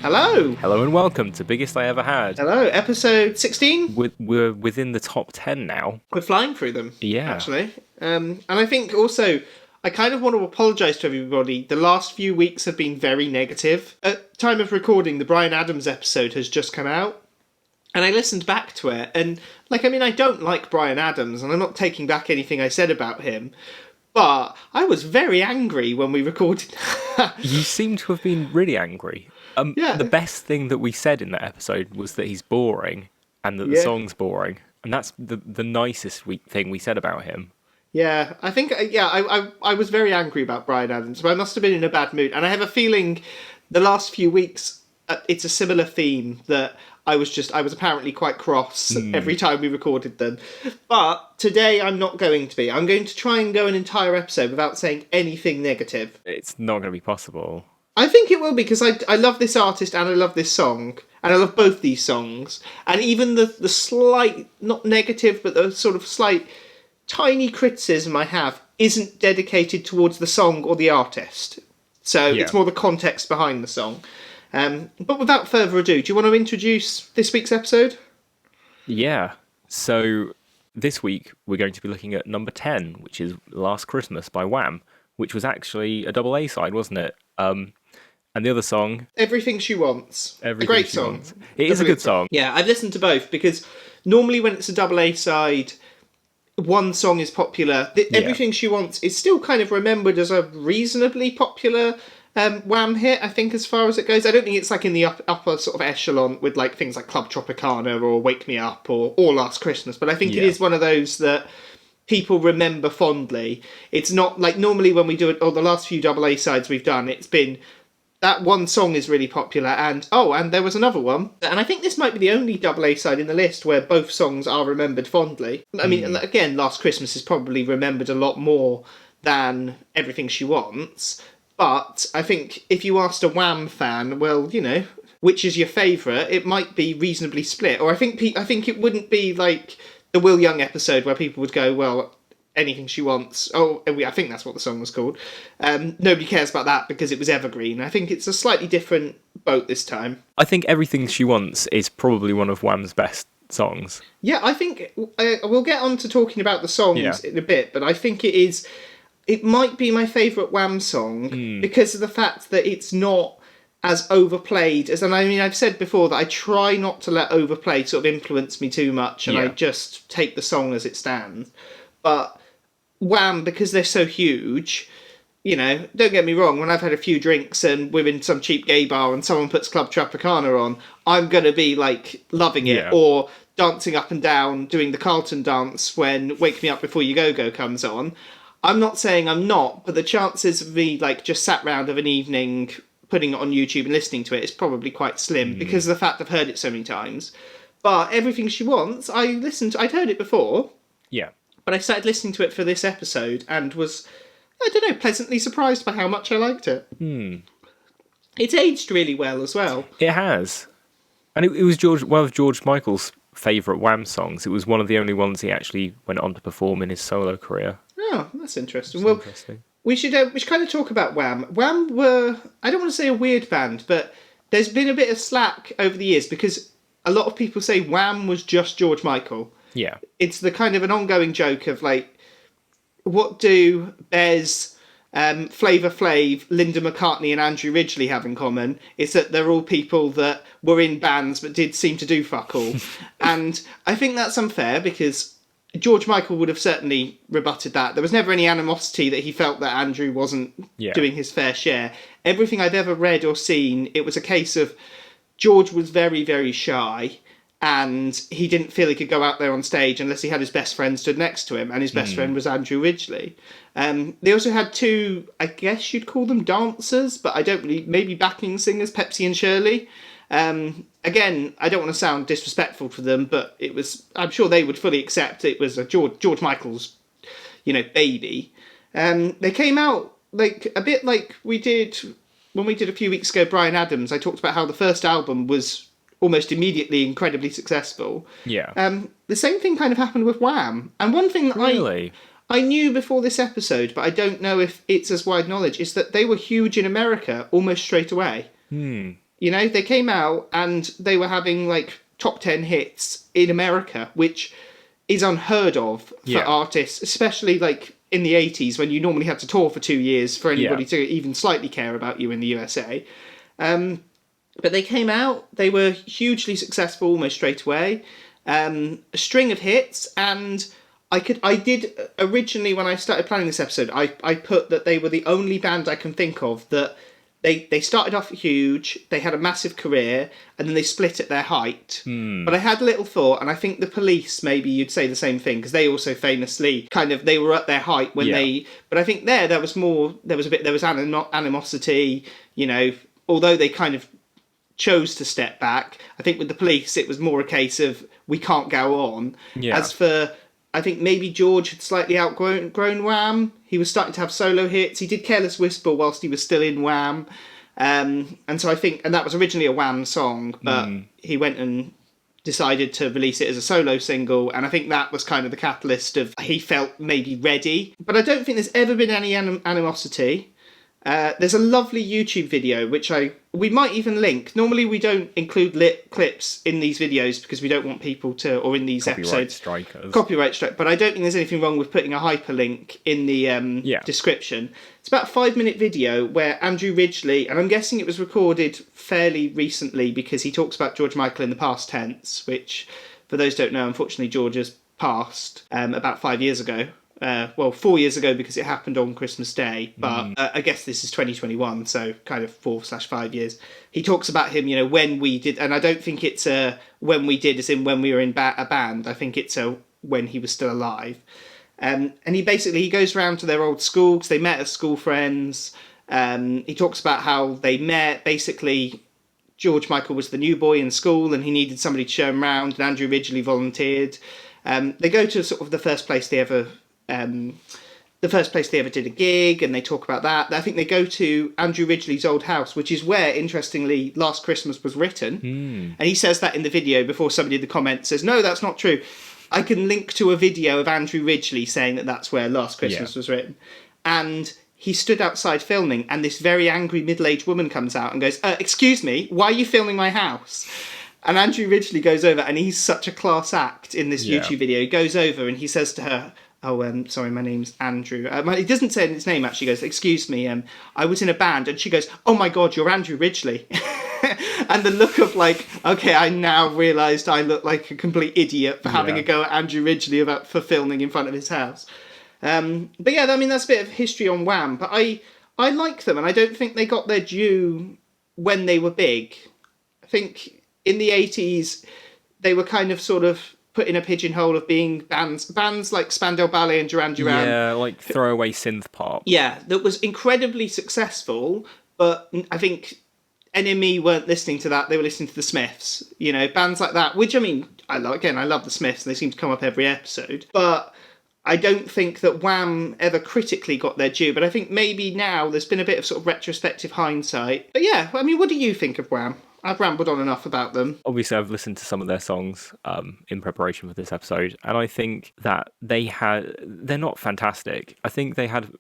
Hello. Hello and welcome to Biggest I Ever Had. Hello, episode 16. We're within the top 10 now. We're flying through them, Yeah. actually. And I think also, I kind of want to apologise to everybody. The last few weeks have been very negative. At time of recording, the Bryan Adams episode has just come out. And I listened back to it, and, I don't like Bryan Adams, and I'm not taking back anything I said about him. But I was very angry when we recorded that. You seem to have been really angry. Yeah. The best thing that we said in that episode was that he's boring and that the song's boring. And that's the nicest thing we said about him. Yeah, I think, I was very angry about Bryan Adams, but I must have been in a bad mood. And I have a feeling the last few weeks, it's a similar theme that I was apparently quite cross every time we recorded them. But today I'm not going to be. I'm going to try and go an entire episode without saying anything negative. It's not going to be possible. I think it will, because I love this artist and I love this song. And I love both these songs. And even the slight, not negative, but the sort of slight, tiny criticism I have isn't dedicated towards the song or the artist. So it's more the context behind the song. But without further ado, do you want to introduce this week's episode? Yeah. So this week we're going to be looking at number 10, which is Last Christmas by Wham, which was actually a double A side, wasn't it? And the other song... Everything She Wants. A great song. It is a good song. Yeah, I've listened to both, because normally when it's a double A side, one song is popular. Everything She Wants is still kind of remembered as a reasonably popular Wham hit, I think, as far as it goes. I don't think it's in the upper sort of echelon with things like Club Tropicana or Wake Me Up or Last Christmas, but I think it is one of those that people remember fondly. It's not like normally when we do it, or the last few double A sides we've done, it's been that one song is really popular, and there was another one. And I think this might be the only double A side in the list where both songs are remembered fondly. I mean, again, Last Christmas is probably remembered a lot more than Everything She Wants. But I think if you asked a Wham fan, well, which is your favourite, it might be reasonably split. Or I think it wouldn't be like the Will Young episode where people would go, well, Anything She Wants. Oh, I think that's what the song was called. Nobody cares about that because it was evergreen. I think it's a slightly different boat this time. I think Everything She Wants is probably one of Wham's best songs. Yeah, I think we'll get on to talking about the songs in a bit, but I think it might be my favourite Wham song because of the fact that it's not as overplayed as, and I mean, I've said before that I try not to let overplay sort of influence me too much, and I just take the song as it stands. But Wham, because they're so huge, don't get me wrong, when I've had a few drinks and we're in some cheap gay bar and someone puts Club Tropicana on, I'm going to be loving it, or dancing up and down, doing the Carlton dance when Wake Me Up Before You Go comes on. I'm not saying I'm not, but the chances of me just sat round of an evening putting it on YouTube and listening to it is probably quite slim because of the fact I've heard it so many times. But Everything She Wants, I'd heard it before. Yeah. But I started listening to it for this episode and was, I don't know, pleasantly surprised by how much I liked it. It's aged really well as well. It has. And it was one of George Michael's favourite Wham songs. It was one of the only ones he actually went on to perform in his solo career. Oh, that's interesting. We should kind of talk about Wham. Wham were, I don't want to say a weird band, but there's been a bit of slack over the years because a lot of people say Wham was just George Michael. Yeah. It's the kind of an ongoing joke of what do Bez, Flavor Flav, Linda McCartney and Andrew Ridgeley have in common? It's that they're all people that were in bands but did seem to do fuck all. And I think that's unfair because George Michael would have certainly rebutted that. There was never any animosity that he felt that Andrew wasn't doing his fair share. Everything I've ever read or seen, it was a case of George was very, very shy and he didn't feel he could go out there on stage unless he had his best friend stood next to him, and his best friend was Andrew Ridgeley. They also had two, I guess you'd call them dancers, but I don't really, maybe backing singers, Pepsi and Shirley. Again, I don't want to sound disrespectful to them, but it was, I'm sure they would fully accept it was a George Michael's, baby. They came out a bit like we did when we did a few weeks ago Bryan Adams. I talked about how the first album was almost immediately incredibly successful. Yeah. The same thing kind of happened with Wham. And one thing that I knew before this episode, but I don't know if it's as wide knowledge, is that they were huge in America almost straight away. You know, they came out and they were having like top 10 hits in America, which is unheard of for Yeah. artists, especially like in the 80s when you normally had to tour for 2 years for anybody to even slightly care about you in the USA. But they came out, they were hugely successful almost straight away. A string of hits, and I did originally when I started planning this episode, I put that they were the only band I can think of that they started off huge, they had a massive career, and then they split at their height. But I had a little thought, and I think the Police, maybe you'd say the same thing, because they also famously they were at their height when they. But I think there was more. There was animosity. You know, although they kind of chose to step back. I think with the Police, it was more a case of we can't go on. Yeah. As for, I think maybe George had slightly outgrown Wham. He was starting to have solo hits. He did Careless Whisper whilst he was still in Wham. And so I think, and that was originally a Wham song, but he went and decided to release it as a solo single, and I think that was kind of the catalyst of he felt maybe ready. But I don't think there's ever been any animosity. There's a lovely YouTube video which we might even link. Normally we don't include clips in these videos because we don't want people to, or in these episodes, copyright strike. But I don't think there's anything wrong with putting a hyperlink in the description. It's about a 5-minute video where Andrew Ridgeley, and I'm guessing it was recorded fairly recently because he talks about George Michael in the past tense, which for those who don't know, unfortunately George has passed about 5 years ago. 4 years ago because it happened on Christmas Day, but I guess this is 2021, so kind of 4/5 years. He talks about him, you know, when we did, and I don't think it's when we did as in when we were in a band. I think it's when he was still alive. And he goes around to their old school because they met as school friends. He talks about how they met. Basically, George Michael was the new boy in school and he needed somebody to show him around, and Andrew Ridgeley volunteered. They go to sort of the first place they ever did a gig, and they talk about that. I think they go to Andrew Ridgeley's old house, which is where, interestingly, Last Christmas was written. And he says that in the video before somebody in the comments says, no, that's not true. I can link to a video of Andrew Ridgeley saying that that's where Last Christmas was written. And he stood outside filming, and this very angry middle-aged woman comes out and goes, excuse me, why are you filming my house? And Andrew Ridgeley goes over, and he's such a class act in this YouTube video. He goes over and he says to her, sorry, my name's Andrew. He doesn't say his name, actually. He goes, excuse me, I was in a band. And she goes, oh my God, you're Andrew Ridgeley. And the look of like, okay, I now realised I look like a complete idiot for having a go at Andrew Ridgeley for filming in front of his house. But yeah, I mean, that's a bit of history on Wham. But I like them, and I don't think they got their due when they were big. I think in the 80s, they were kind of sort of put in a pigeonhole of being bands like Spandau Ballet and Duran Duran. Yeah, like throwaway synth pop. Yeah, that was incredibly successful, but I think NME weren't listening to that. They were listening to the Smiths. You know, bands like that, which, I mean, I love the Smiths, and they seem to come up every episode. But I don't think that Wham ever critically got their due, but I think maybe now there's been a bit of sort of retrospective hindsight. But yeah, I mean, what do you think of Wham? I've rambled on enough about them. Obviously, I've listened to some of their songs in preparation for this episode, and I think that they're not fantastic. I think they had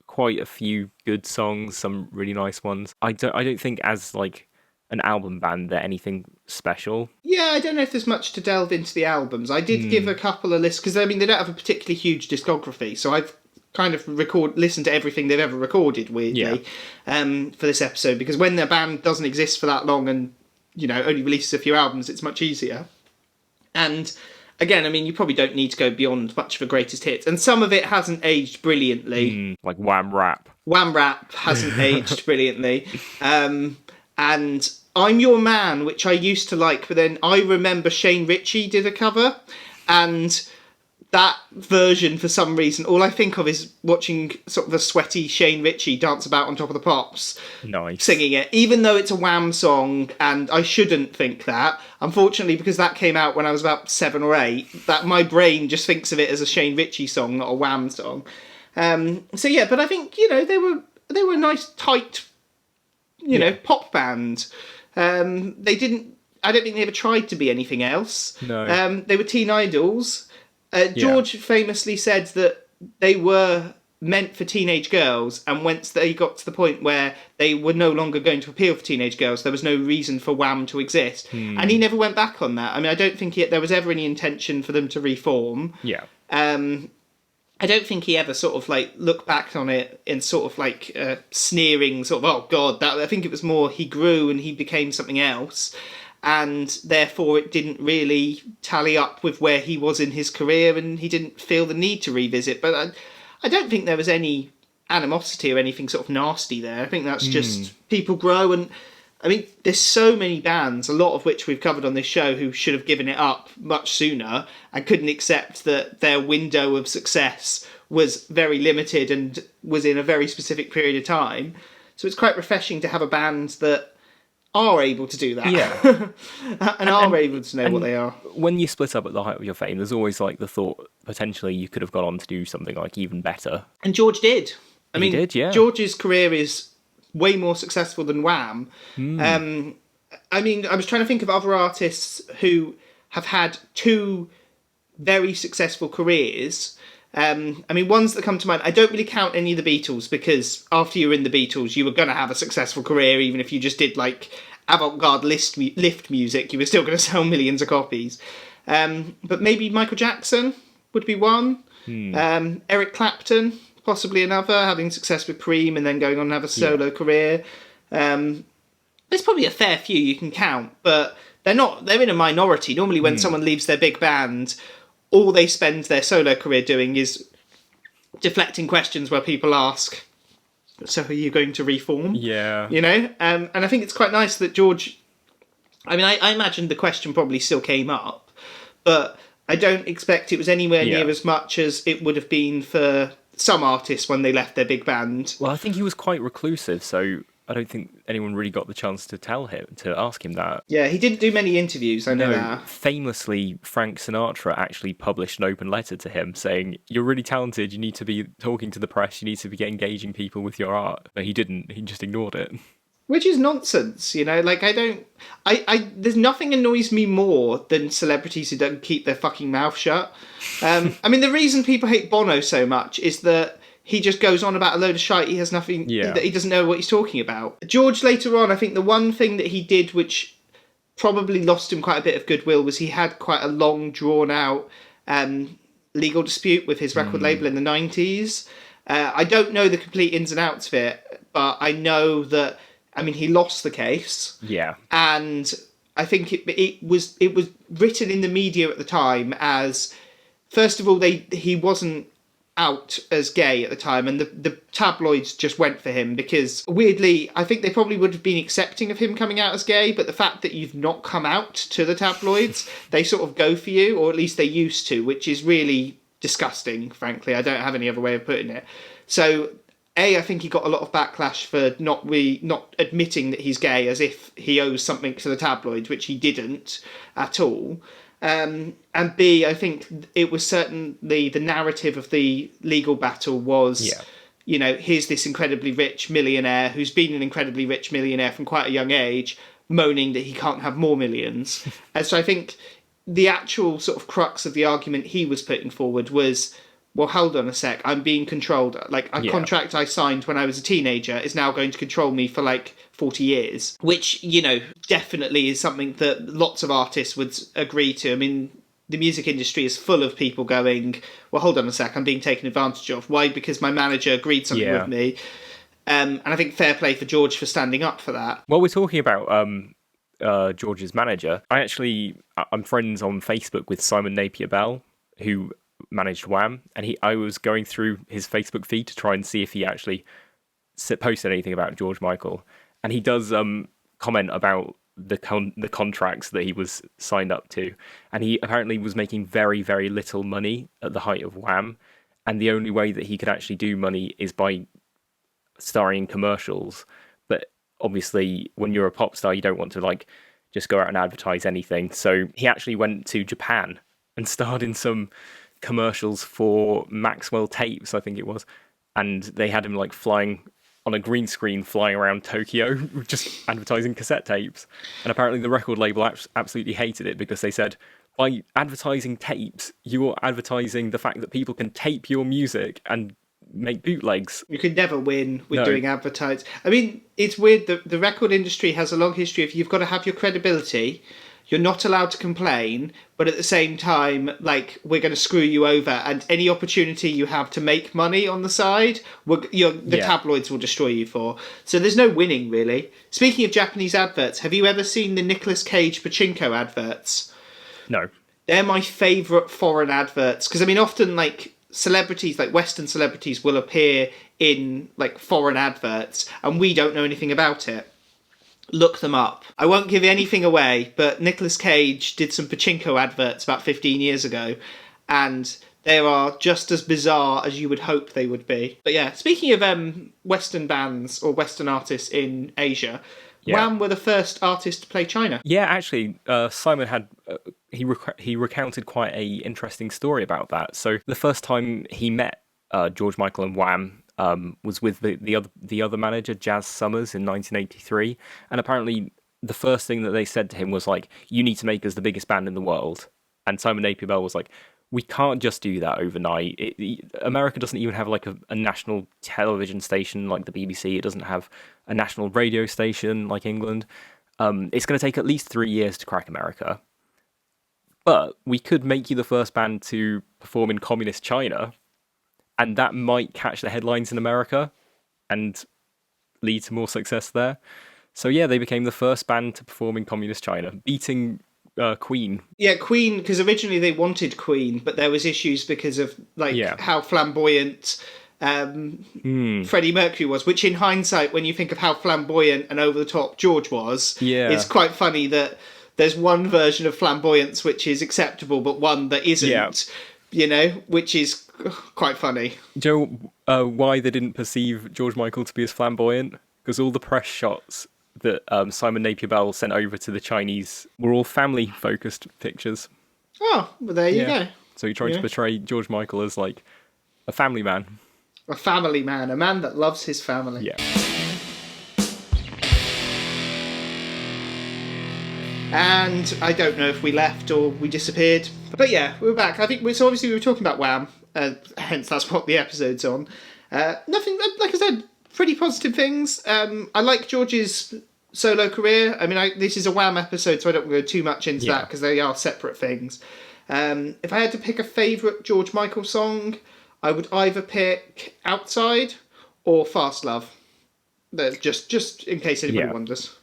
quite a few good songs, some really nice ones. I don't think as like an album band they're anything special. Yeah, I don't know if there's much to delve into the albums. I did give a couple of lists, because I mean they don't have a particularly huge discography, so I've kind of listened to everything they've ever recorded, weirdly, for this episode, because when their band doesn't exist for that long and, you know, only releases a few albums, it's much easier. And again, I mean, you probably don't need to go beyond much of a greatest hits, and some of it hasn't aged brilliantly. Like Wham Rap. Wham Rap hasn't aged brilliantly. And I'm Your Man, which I used to like, but then I remember Shane Ritchie did a cover, and that version, for some reason, all I think of is watching sort of a sweaty Shane Ritchie dance about on top of the pops, singing it, even though it's a Wham song, and I shouldn't think that. Unfortunately, because that came out when I was about 7 or 8, that my brain just thinks of it as a Shane Ritchie song, not a Wham song. So yeah, but I think, you know, they were a nice, tight, you know, pop band. I don't think they ever tried to be anything else. No. They were teen idols. George famously said that they were meant for teenage girls, and once they got to the point where they were no longer going to appeal for teenage girls, there was no reason for Wham to exist. And he never went back on that. I mean, I don't think there was ever any intention for them to reform. Yeah. I don't think he ever sort of like looked back on it in sort of like sneering sort of, oh God, that. I think it was more he grew and he became something else, and therefore it didn't really tally up with where he was in his career, and he didn't feel the need to revisit. But I don't think there was any animosity or anything sort of nasty there. I think that's just people grow, and I mean, there's so many bands, a lot of which we've covered on this show, who should have given it up much sooner and couldn't accept that their window of success was very limited and was in a very specific period of time. So it's quite refreshing to have a band that are able to do that. Yeah. and are able to know what they are. When you split up at the height of your fame, there's always like the thought, potentially you could have gone on to do something like even better. And George did. He did, yeah. George's career is way more successful than Wham. I mean, I was trying to think of other artists who have had two very successful careers. I mean, ones that come to mind, I don't really count any of the Beatles, because after you were in the Beatles, you were going to have a successful career, even if you just did like avant-garde lift music, you were still going to sell millions of copies. But maybe Michael Jackson would be one. Eric Clapton, possibly another, having success with Cream and then going on and have a solo career. There's probably a fair few you can count, but they're in a minority. Normally when someone leaves their big band, all they spend their solo career doing is deflecting questions where people ask, so are you going to reform? Yeah. You know? And I think it's quite nice that George... I mean, I imagine the question probably still came up, but I don't expect it was anywhere near as much as it would have been for some artists when they left their big band. Well, I think he was quite reclusive, so I don't think anyone really got the chance to ask him that. Yeah, he didn't do many interviews, I know that. Famously, Frank Sinatra actually published an open letter to him saying, you're really talented, you need to be talking to the press, you need to be engaging people with your art. But he didn't, he just ignored it. Which is nonsense, you know, like there's nothing annoys me more than celebrities who don't keep their fucking mouth shut. I mean, the reason people hate Bono so much is that he just goes on about a load of shite. He has nothing, that he doesn't know what he's talking about. George, later on, I think the one thing that he did which probably lost him quite a bit of goodwill was he had quite a long, drawn-out legal dispute with his record label in the 90s. I don't know the complete ins and outs of it, but I know that, I mean, he lost the case. Yeah. And I think it was written in the media at the time as, first of all, he wasn't out as gay at the time, and the tabloids just went for him because, weirdly, I think they probably would have been accepting of him coming out as gay, but the fact that you've not come out to the tabloids, they sort of go for you, or at least they used to, which is really disgusting, frankly. I don't have any other way of putting it. So, I think he got a lot of backlash for not admitting that he's gay, as if he owes something to the tabloids, which he didn't at all. And B, I think it was certainly the narrative of the legal battle was, you know, here's this incredibly rich millionaire who's been an incredibly rich millionaire from quite a young age, moaning that he can't have more millions. And so I think the actual sort of crux of the argument he was putting forward was, well, hold on a sec, I'm being controlled. Like, a contract I signed when I was a teenager is now going to control me for, like, 40 years. Which, you know, definitely is something that lots of artists would agree to. I mean, the music industry is full of people going, well, hold on a sec, I'm being taken advantage of. Why? Because my manager agreed something with me. And I think fair play for George for standing up for that. Well, we're talking about George's manager. I'm friends on Facebook with Simon Napier-Bell, who managed Wham, and I was going through his Facebook feed to try and see if he actually posted anything about George Michael, and he does comment about the contracts that he was signed up to, and he apparently was making very, very little money at the height of Wham, and the only way that he could actually do money is by starring in commercials. But obviously, when you're a pop star, you don't want to like just go out and advertise anything, so he actually went to Japan and starred in some commercials for Maxwell tapes, I think it was, and they had him like flying on a green screen, flying around Tokyo, just advertising cassette tapes. And apparently the record label absolutely hated it because they said, by advertising tapes, you're advertising the fact that people can tape your music and make bootlegs. You can never win with No. doing advertise. I mean, it's weird that the record industry has a long history of you've got to have your credibility. You're not allowed to complain, but at the same time, like, we're going to screw you over, and any opportunity you have to make money on the side, the tabloids will destroy you for. So there's no winning, really. Speaking of Japanese adverts, have you ever seen the Nicolas Cage pachinko adverts? No. They're my favourite foreign adverts, because, I mean, often, like, celebrities, like Western celebrities, will appear in, like, foreign adverts, and we don't know anything about it. Look them up. I won't give anything away, but Nicolas Cage did some pachinko adverts about 15 years ago, and they are just as bizarre as you would hope they would be. But yeah, speaking of Western bands or Western artists in Asia, Wham were the first artist to play China. Yeah, actually, Simon had he recounted quite a interesting story about that. So the first time he met George Michael and Wham was with the other manager, Jazz Summers, in 1983, and apparently the first thing that they said to him was like, "You need to make us the biggest band in the world." And Simon Napier Bell was like, "We can't just do that overnight. America doesn't even have like a national television station like the BBC. It doesn't have a national radio station like England. It's going to take at least 3 years to crack America. But we could make you the first band to perform in communist China, and that might catch the headlines in America and lead to more success there." So yeah, they became the first band to perform in communist China, beating Queen. Yeah, Queen, because originally they wanted Queen, but there was issues because of how flamboyant Freddie Mercury was, which in hindsight, when you think of how flamboyant and over the top George was, it's quite funny that there's one version of flamboyance which is acceptable, but one that isn't, which is quite funny. Do you know why they didn't perceive George Michael to be as flamboyant? Because all the press shots that Simon Napier Bell sent over to the Chinese were all family-focused pictures. Oh, well, there you go. So he tried to portray George Michael as like a family man. A family man, a man that loves his family. Yeah. And I don't know if we left or we disappeared. But yeah, we're back. I think so obviously we were talking about Wham, hence that's what the episode's on. Nothing, like I said, pretty positive things. I like George's solo career. I mean, this is a Wham episode, so I don't go too much into that because they are separate things. If I had to pick a favourite George Michael song, I would either pick Outside or Fast Love. Just in case anybody wonders.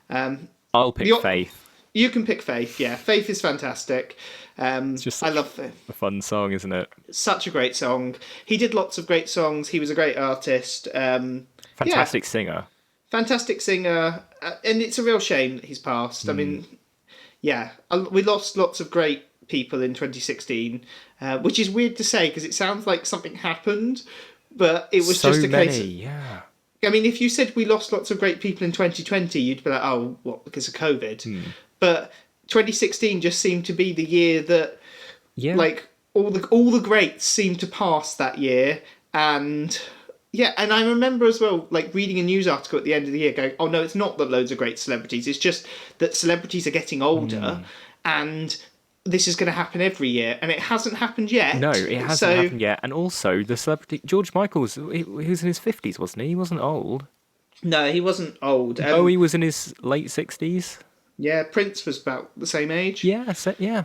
I'll pick Faith. You can pick Faith, yeah. Faith is fantastic. It's just I love Faith. A fun song, isn't it? Such a great song. He did lots of great songs. He was a great artist. Fantastic singer. Fantastic singer. And it's a real shame that he's passed. I mean, we lost lots of great people in 2016, which is weird to say because it sounds like something happened, but it was just a case of... I mean, if you said we lost lots of great people in 2020, you'd be like, oh, what, because of COVID? But 2016 just seemed to be the year that, like, all the greats seemed to pass that year. And, and I remember as well, like, reading a news article at the end of the year going, oh, no, it's not that loads of great celebrities. It's just that celebrities are getting older and this is going to happen every year, and it hasn't happened yet. No, it hasn't happened yet. And also, the celebrity George Michael was in his 50s, wasn't he? He wasn't old. No, he wasn't old. Bowie was in his late 60s. Yeah, Prince was about the same age. Yeah,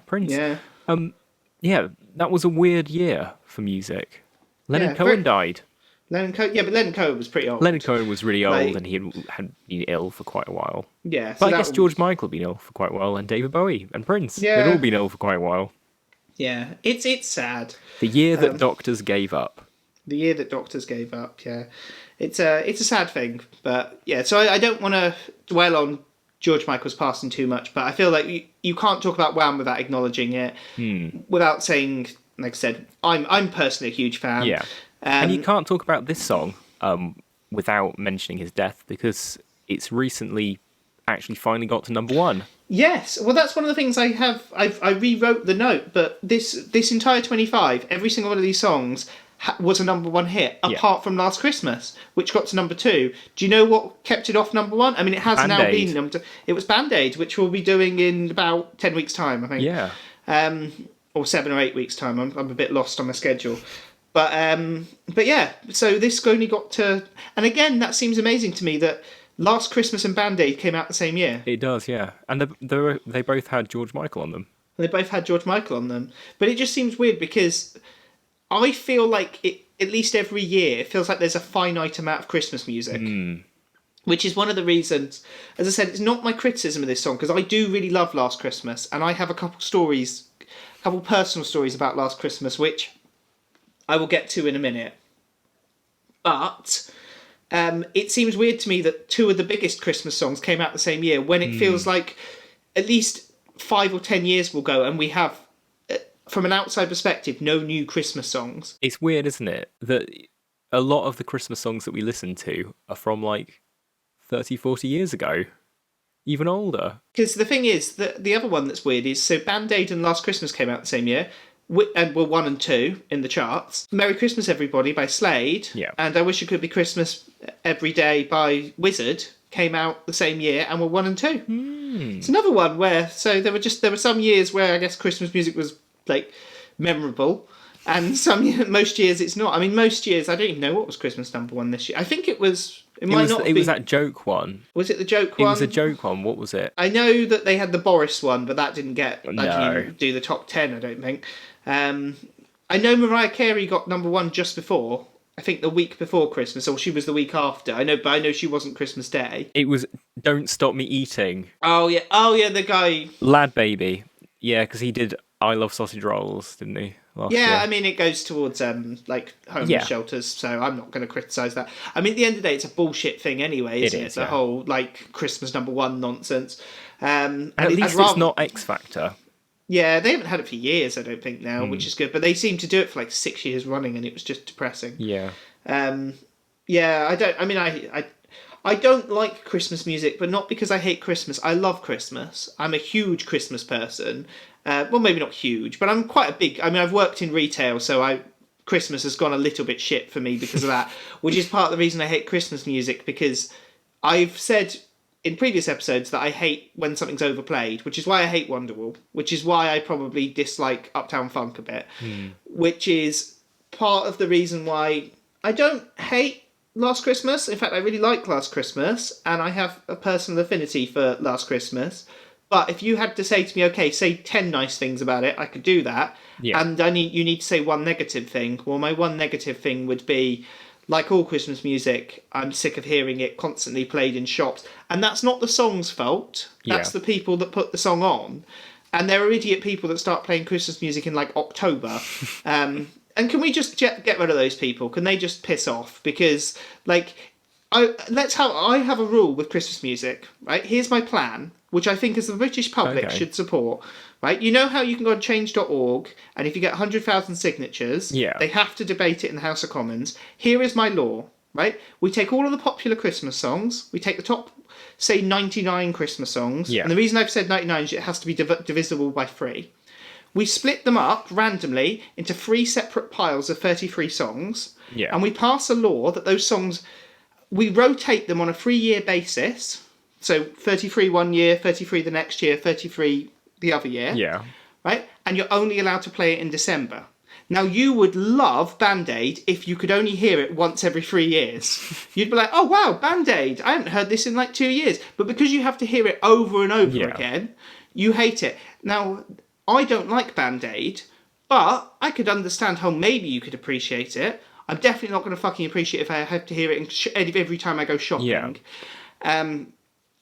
Prince. Yeah. That was a weird year for music. Leonard Cohen died. But Leonard Cohen was pretty old. Leonard Cohen was really old, and he had been ill for quite a while. Yeah, but I guess George Michael had been ill for quite a while, and David Bowie and Prince. They'd all been ill for quite a while. Yeah, it's sad. The year that doctors gave up. The year that doctors gave up. Yeah, it's a sad thing, but yeah. So I don't want to dwell on George Michael's passing too much, but I feel like you can't talk about Wham without acknowledging it, without saying, like I said, I'm personally a huge fan. Yeah. And you can't talk about this song without mentioning his death, because it's recently actually finally got to number one. Yes, well, that's one of the things I rewrote the note, but this entire 25, every single one of these songs was a number one hit, apart from Last Christmas, which got to number two. Do you know what kept it off number one? I mean, it has Band-Aid. now been number two. It was Band-Aid, which we'll be doing in about 10 weeks' time, I think. Yeah. Or 7 or 8 weeks' time. I'm a bit lost on my schedule. But yeah, so this only got to, and again, that seems amazing to me that Last Christmas and Band Aid came out the same year. It does, yeah. And they both had George Michael on them. And they both had George Michael on them. But it just seems weird because I feel like at least every year, it feels like there's a finite amount of Christmas music. Which is one of the reasons, as I said, it's not my criticism of this song, because I do really love Last Christmas, and I have a couple personal stories about Last Christmas, which I will get to in a minute. But it seems weird to me that two of the biggest Christmas songs came out the same year, when it feels like at least 5 or 10 years will go, and we have, from an outside perspective, no new Christmas songs. It's weird, isn't it, that a lot of the Christmas songs that we listen to are from like 30, 40 years ago, even older. Because the thing is, the other one that's weird is, so Band Aid and Last Christmas came out the same year, and were 1 and 2 in the charts. Merry Christmas Everybody by Slade, and I Wish It Could Be Christmas Every Day by Wizard came out the same year and were 1 and 2. It's another one where, so there were some years where I guess Christmas music was like memorable, and most years it's not. I mean, most years I don't even know what was Christmas number 1 this year. I think it was. It was that joke one. Was it the joke one? It was a joke one. What was it? I know that they had the Boris one, but that didn't do the top 10, I don't think. I know Mariah Carey got number 1 just before. I think the week before Christmas, or she was the week after. I know she wasn't Christmas Day. It was Don't Stop Me Eating. Oh yeah, the guy. Lad Baby. Yeah, because he did I Love Sausage Rolls, didn't he? Year. I mean, it goes towards like homeless shelters, so I'm not going to criticise that. I mean, at the end of the day, it's a bullshit thing anyway, isn't it? The whole like Christmas number 1 nonsense. At least it's not X Factor. Yeah, they haven't had it for years, I don't think now, which is good. But they seem to do it for like 6 years running, and it was just depressing. Yeah. I don't. I mean, I don't like Christmas music, but not because I hate Christmas. I love Christmas. I'm a huge Christmas person. Well, maybe not huge, but I'm quite a big. I mean, I've worked in retail, so Christmas has gone a little bit shit for me because of that, which is part of the reason I hate Christmas music, because I've said in previous episodes that I hate when something's overplayed, which is why I hate Wonderwall, which is why I probably dislike Uptown Funk a bit, which is part of the reason why I don't hate Last Christmas. In fact, I really like Last Christmas, and I have a personal affinity for Last Christmas. But if you had to say to me, okay, say 10 nice things about it, I could do that. Yeah. And you need to say one negative thing. Well, my one negative thing would be, like all Christmas music, I'm sick of hearing it constantly played in shops. And that's not the song's fault. That's the people that put the song on. And there are idiot people that start playing Christmas music in like October. And can we just get rid of those people? Can they just piss off? Because like, I have a rule with Christmas music, right? Here's my plan, which I think as the British public should support, right? You know how you can go on change.org, and if you get 100,000 signatures, they have to debate it in the House of Commons. Here is my law, right? We take all of the popular Christmas songs, we take the top, say, 99 Christmas songs, and the reason I've said 99 is it has to be divisible by 3. We split them up randomly into 3 separate piles of 33 songs, and we pass a law that those songs, we rotate them on a 3-year basis. So 33 one year, 33 the next year, 33 the other year. Yeah. Right? And you're only allowed to play it in December. Now, you would love Band Aid if you could only hear it once every 3 years. You'd be like, oh, wow, Band Aid. I haven't heard this in like 2 years. But because you have to hear it over and over again, you hate it. Now, I don't like Band Aid, but I could understand how maybe you could appreciate it. I'm definitely not going to fucking appreciate it if I have to hear it every time I go shopping. Yeah.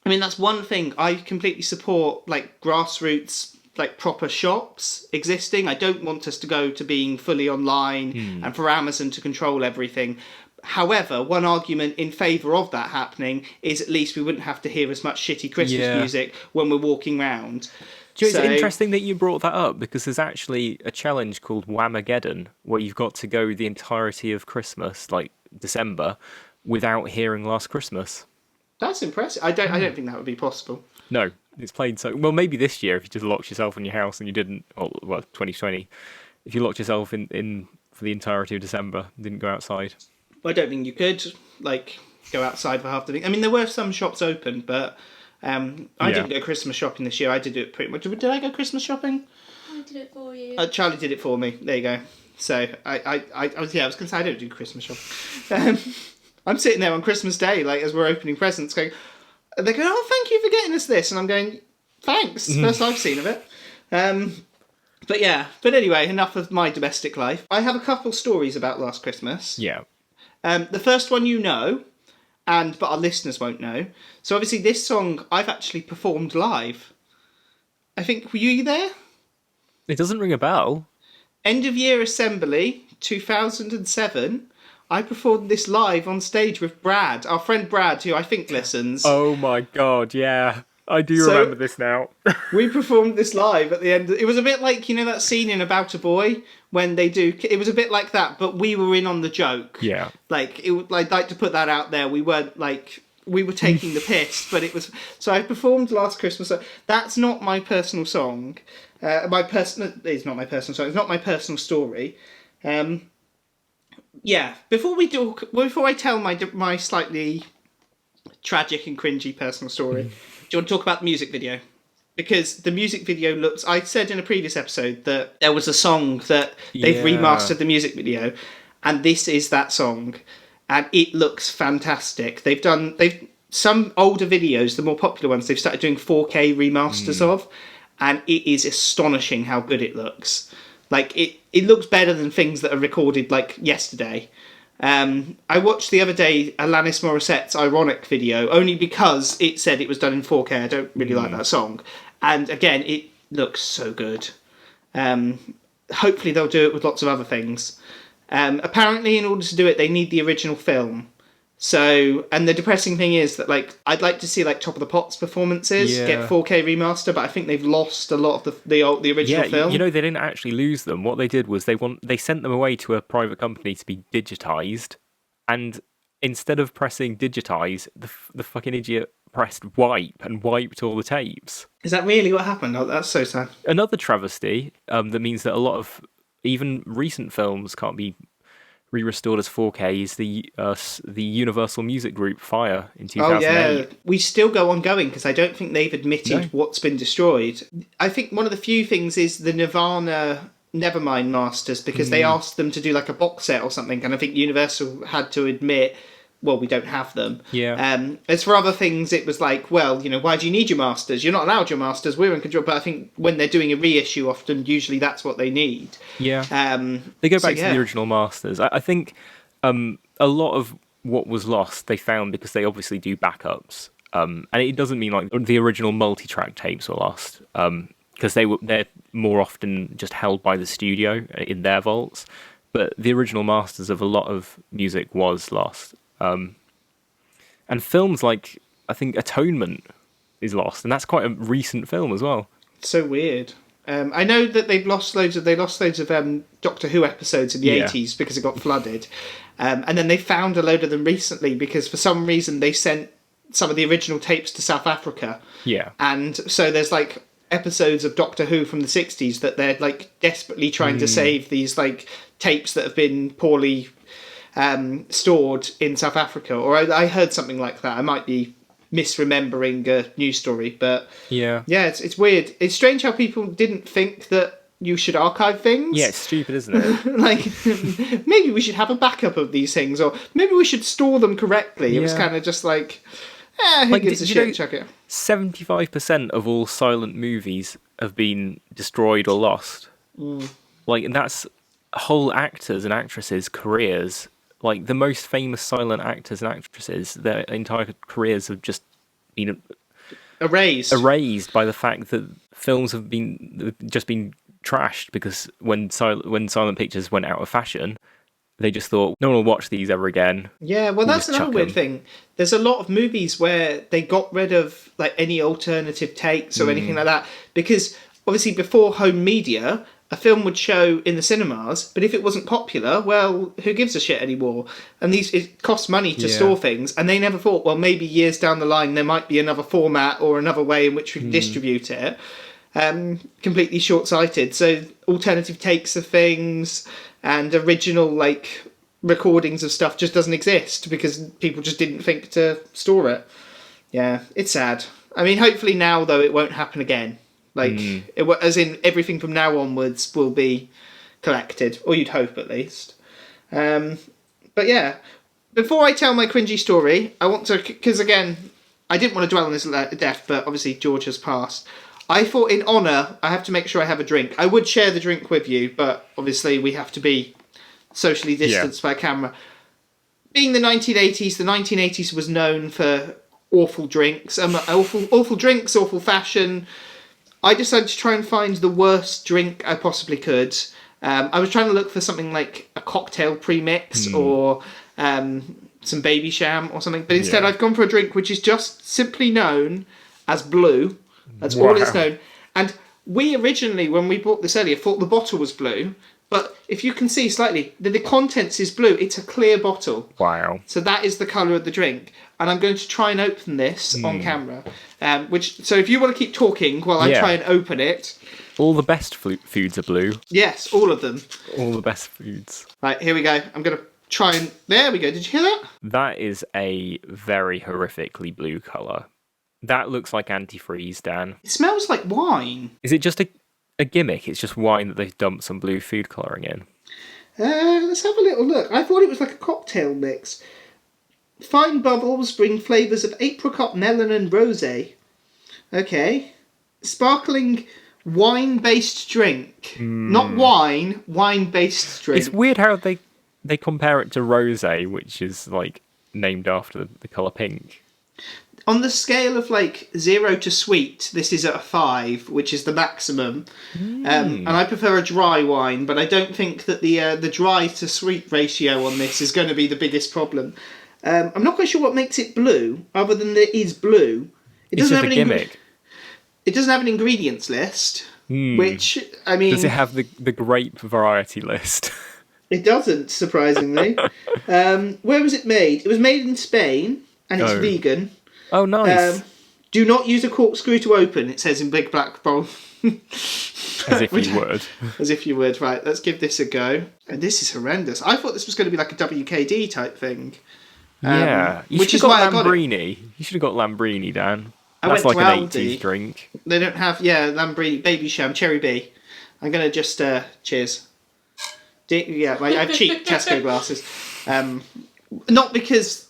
I mean, that's one thing. I completely support, like, grassroots, like, proper shops existing. I don't want us to go to being fully online and for Amazon to control everything. However, one argument in favour of that happening is at least we wouldn't have to hear as much shitty Christmas music when we're walking around. It's interesting that you brought that up, because there's actually a challenge called Whamageddon, where you've got to go the entirety of Christmas, like December, without hearing Last Christmas. That's impressive. I don't think that would be possible. No, it's played so... Well, maybe this year, if you just locked yourself in your house and you didn't... Well, 2020. If you locked yourself in for the entirety of December and didn't go outside. Well, I don't think you could, like, go outside for half the thing. I mean, there were some shops open, but I didn't go Christmas shopping this year. I did it pretty much... Did I go Christmas shopping? I did it for you. Charlie did it for me. There you go. So I was going to say I don't do Christmas shopping. I'm sitting there on Christmas Day, like as we're opening presents, going. They're going, oh, thank you for getting us this, and I'm going, thanks. First I've seen of it. But anyway, enough of my domestic life. I have a couple stories about last Christmas. Yeah. The first one you know, but our listeners won't know. So obviously this song I've actually performed live. I think, were you there? It doesn't ring a bell. End of year assembly, 2007. I performed this live on stage with Brad, our friend Brad, who I think listens. Oh my god, yeah. I do remember this now. We performed this live at the end. It was a bit like, that scene in About a Boy when they do... It was a bit like that, but we were in on the joke. Yeah. I'd like to put that out there. We weren't like... We were taking the piss, but it was... So I performed last Christmas. That's not my personal song. It's not my personal song. It's not my personal story. Yeah. Before I tell my slightly tragic and cringy personal story, do you want to talk about the music video? Because the music video looks... I said in a previous episode that there was a song that they've remastered the music video, and this is that song, and it looks fantastic. They've some older videos, the more popular ones, they've started doing 4K remasters of, and it is astonishing how good it looks. Like, it looks better than things that are recorded, like, yesterday. I watched the other day Alanis Morissette's Ironic video, only because it said it was done in 4K. I don't really like that song. And, again, it looks so good. Hopefully they'll do it with lots of other things. Apparently, in order to do it, they need the original film. So, and the depressing thing is that, like, I'd like to see, like, Top of the Pops performances get 4K remaster, but I think they've lost a lot of the original film. They didn't actually lose them. What they did was they sent them away to a private company to be digitized, and instead of pressing digitize, the fucking idiot pressed wipe and wiped all the tapes. Is that really what happened? Oh, that's so sad. Another travesty that means that a lot of even recent films can't be re-restored as 4K is the Universal Music Group fire in 2008. Oh yeah, we still go on going because I don't think they've admitted what's been destroyed. I think one of the few things is the Nirvana Nevermind masters, because they asked them to do like a box set or something, and I think Universal had to admit, well, we don't have them. Yeah. As for other things, it was like, well, why do you need your masters? You're not allowed your masters. We're in control. But I think when they're doing a reissue, often, usually that's what they need. Yeah. They go back to the original masters. I think a lot of what was lost, they found because they obviously do backups. And it doesn't mean like the original multi-track tapes were lost. Because they're more often just held by the studio in their vaults. But the original masters of a lot of music was lost. And films like, I think, Atonement is lost, and that's quite a recent film as well. So weird. I know that they lost loads of Doctor Who episodes in the 80s because it got flooded. And then they found a load of them recently because for some reason they sent some of the original tapes to South Africa. Yeah. And so there's like episodes of Doctor Who from the 60s that they're like desperately trying to save, these like tapes that have been poorly stored in South Africa, or I heard something like that. I might be misremembering a news story, but it's weird. It's strange how people didn't think that you should archive things. Yeah, it's stupid, isn't it? Like, maybe we should have a backup of these things, or maybe we should store them correctly. It was kind of just like, who gives a shit, chuck it. 75% of all silent movies have been destroyed or lost. Like, and that's whole actors and actresses' careers. Like, the most famous silent actors and actresses, their entire careers have just been erased by the fact that films have been trashed, because when silent pictures went out of fashion, they just thought, no one will watch these ever again. Yeah, well, that's another weird thing. There's a lot of movies where they got rid of like any alternative takes or anything like that, because obviously before home media, a film would show in the cinemas, but if it wasn't popular, well, who gives a shit anymore? And it costs money to store things, and they never thought, well, maybe years down the line there might be another format or another way in which we can distribute it. Completely short-sighted. So alternative takes of things and original like recordings of stuff just doesn't exist because people just didn't think to store it. Yeah, it's sad. I mean, hopefully now though it won't happen again. Like, as in everything from now onwards will be collected, or you'd hope at least. But yeah, before I tell my cringy story, I want to, because again, I didn't want to dwell on his death, but obviously George has passed. I thought in honour, I have to make sure I have a drink. I would share the drink with you, but obviously we have to be socially distanced by camera. Being the 1980s was known for awful drinks, awful drinks, awful fashion. I decided to try and find the worst drink I possibly could. I was trying to look for something like a cocktail premix or some baby sham or something, but instead I've gone for a drink which is just simply known as blue. That's all it's known. And we originally, when we bought this earlier, thought the bottle was blue, but if you can see slightly, the contents is blue. It's a clear bottle. Wow. So that is the colour of the drink. And I'm going to try and open this on camera. So if you want to keep talking while I try and open it. All the best foods are blue. Yes, all of them. All the best foods. Right, here we go. I'm going to try and... There we go. Did you hear that? That is a very horrifically blue colour. That looks like antifreeze, Dan. It smells like wine. Is it just a gimmick? It's just wine that they've dumped some blue food colouring in. Let's have a little look. I thought it was like a cocktail mix. Fine bubbles bring flavours of apricot, melon and rosé. Okay. Sparkling wine-based drink. Not wine, wine-based drink. It's weird how they compare it to rosé, which is like named after the colour pink. On the scale of like 0 to sweet, this is at a 5, which is the maximum. And I prefer a dry wine, but I don't think that the dry to sweet ratio on this is going to be the biggest problem. I'm not quite sure what makes it blue, other than that it is blue. It's just a gimmick. It doesn't have an ingredients list, which, I mean... Does it have the grape variety list? It doesn't, surprisingly. Where was it made? It was made in Spain, and it's vegan. Oh, nice. Do not use a corkscrew to open, it says in big black bold. As if you would. As if you would. Right, let's give this a go. And this is horrendous. I thought this was going to be like a WKD type thing. Yeah. Which is why I got it. Lambrini. You should have got Lambrini, Dan. I That's went like to an Aldi. 80s drink. They don't have, Lambrini, Baby Sham, Cherry B. I'm going to just, cheers. I have cheap Tesco glasses. Not because,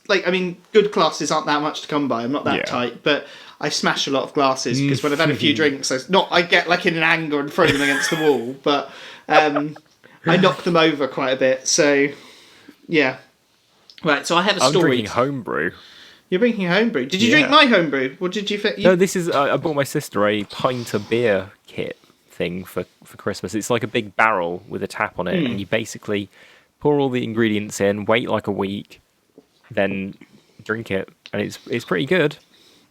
good glasses aren't that much to come by. I'm not that tight, but I smash a lot of glasses because when I've had a few drinks, I get like in an anger and throw them against the wall, but I knock them over quite a bit. So, yeah. Right, so I have a story. I'm drinking homebrew. You're drinking homebrew. Did you drink my homebrew? What did you think? No, this is. I bought my sister a pint of beer kit thing for Christmas. It's like a big barrel with a tap on it, and you basically pour all the ingredients in, wait like a week, then drink it, and it's pretty good.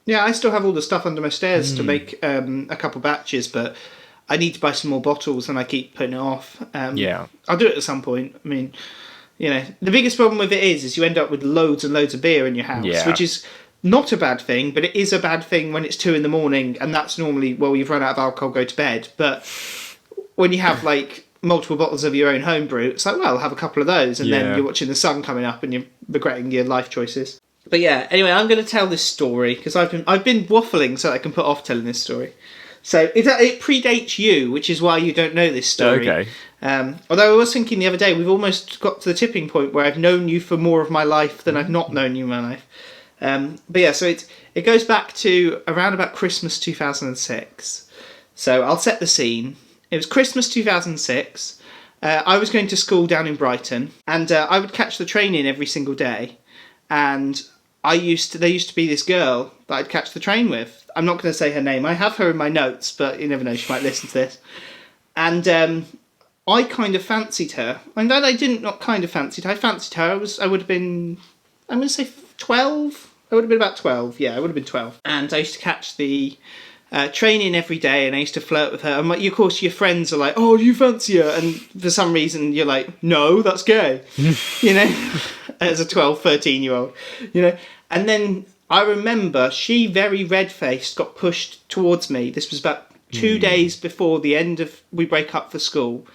Yeah, I still have all the stuff under my stairs to make a couple batches, but I need to buy some more bottles, and I keep putting it off. I'll do it at some point. I mean, the biggest problem with it is you end up with loads and loads of beer in your house, which is not a bad thing, but it is a bad thing when it's 2 a.m, and that's normally, you've run out of alcohol, go to bed. But when you have, multiple bottles of your own homebrew, it's like, well, have a couple of those, and then you're watching the sun coming up and you're regretting your life choices. But yeah, anyway, I'm going to tell this story, because I've been waffling so I can put off telling this story. So it predates you, which is why you don't know this story. Okay. Although I was thinking the other day, we've almost got to the tipping point where I've known you for more of my life than I've not known you in my life. But yeah, so it goes back to around about Christmas 2006. So I'll set the scene. It was Christmas 2006. I was going to school down in Brighton, and I would catch the train in every single day. And there used to be this girl that I'd catch the train with. I'm not going to say her name. I have her in my notes, but you never know, she might listen to this. And I kind of fancied her. And then I didn't not kind of fancied her. I fancied her. I would have been, I'm going to say 12. I would have been about 12. Yeah, I would have been 12. And I used to catch the train in every day, and I used to flirt with her. And of course, your friends are like, "Oh, do you fancy her?" And for some reason, you're like, "No, that's gay." As a 12, 13-year-old, And then I remember she, very red-faced, got pushed towards me. This was about 2 days before the end of we break up for school.